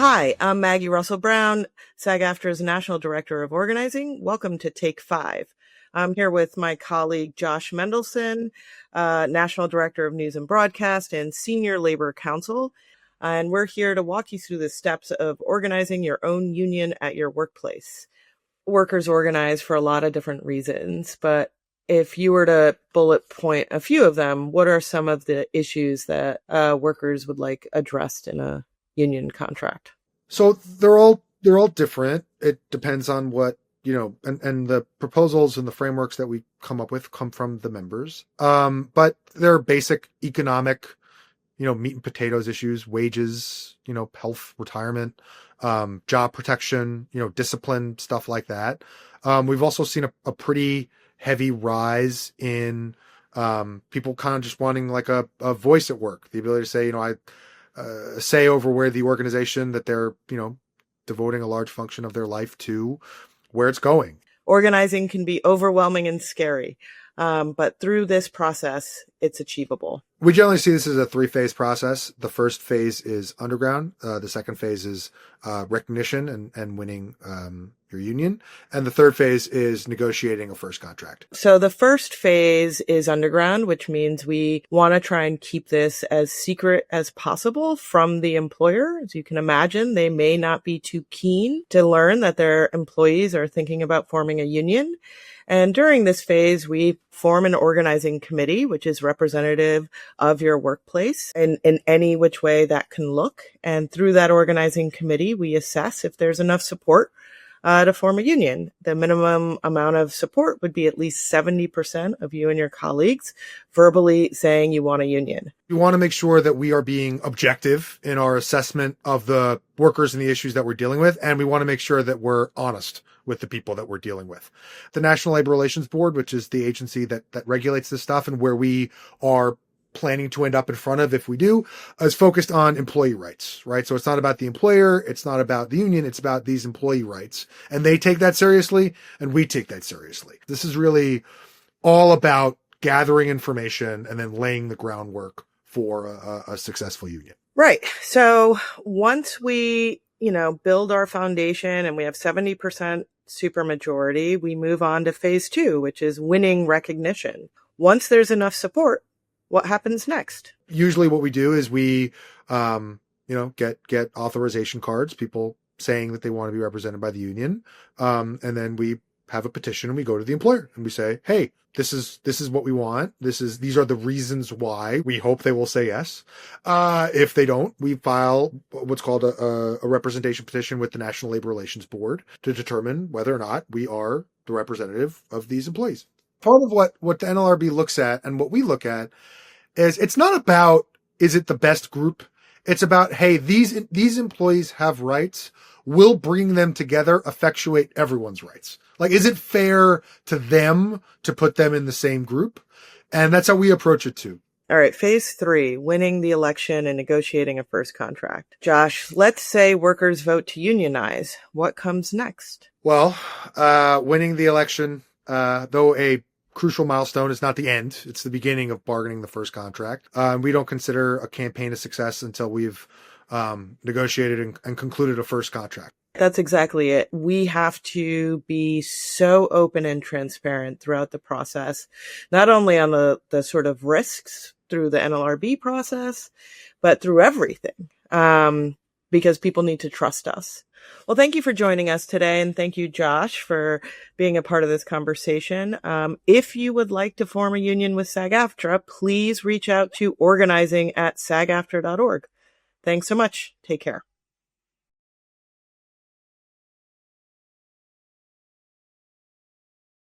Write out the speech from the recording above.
Hi, I'm Maggie Russell-Brown, SAG-AFTRA's National Director of Organizing. Welcome to Take 5. I'm here with my colleague Josh Mendelsohn, National Director of News and Broadcast and Senior Labor Counsel. And we're here to walk you through the steps of organizing your own union at your workplace. Workers organize for a lot of different reasons, but if you were to bullet point a few of them, what are some of the issues that workers would like addressed in a union contract? So they're all different. It depends on what, and the proposals and the frameworks that we come up with come from the members. But there are basic economic, meat and potatoes issues, wages, health, retirement, job protection, discipline, stuff like that. We've also seen a pretty heavy rise in people kind of just wanting like a voice at work, the ability to say, I say over where the organization that they're, devoting a large function of their life to, where it's going. Organizing can be overwhelming and scary, but through this process, it's achievable. We generally see this as a 3-phase process. The first phase is underground. The second phase is recognition and winning your union. And the third phase is negotiating a first contract. So the first phase is underground, which means we want to try and keep this as secret as possible from the employer. As you can imagine, they may not be too keen to learn that their employees are thinking about forming a union. And during this phase, we form an organizing committee, which is representative of your workplace in any which way that can look. And through that organizing committee, we assess if there's enough support to form a union. The minimum amount of support would be at least 70% of you and your colleagues verbally saying you want a union. We want to make sure that we are being objective in our assessment of the workers and the issues that we're dealing with. And we want to make sure that we're honest with the people that we're dealing with. The National Labor Relations Board, which is the agency that regulates this stuff and where we are planning to end up in front of if we do, is focused on employee rights, right? So it's not about the employer, it's not about the union, it's about these employee rights. And they take that seriously, and we take that seriously. This is really all about gathering information and then laying the groundwork for a successful union. Right. So once we, build our foundation and we have 70% supermajority, we move on to phase 2, which is winning recognition. Once there's enough support, what happens next? Usually what we do is we, get authorization cards, people saying that they want to be represented by the union. And then we have a petition and we go to the employer and we say, hey, this is what we want. These are the reasons why. We hope they will say yes. If they don't, we file what's called a representation petition with the National Labor Relations Board to determine whether or not we are the representative of these employees. Part of what the NLRB looks at and what we look at is it's not about, is it the best group? It's about, hey, these employees have rights. We'll bring them together, effectuate everyone's rights. Like, is it fair to them to put them in the same group? And that's how we approach it too. All right. Phase 3, winning the election and negotiating a first contract. Josh, let's say workers vote to unionize. What comes next? Well, winning the election, though a crucial milestone, is not the end. It's the beginning of bargaining the first contract. We don't consider a campaign a success until we've negotiated and concluded a first contract. That's exactly it. We have to be so open and transparent throughout the process, not only on the sort of risks through the NLRB process, but through everything, because people need to trust us. Well, thank you for joining us today. And thank you, Josh, for being a part of this conversation. If you would like to form a union with SAG-AFTRA, please reach out to organizing@sagaftra.org. Thanks so much. Take care.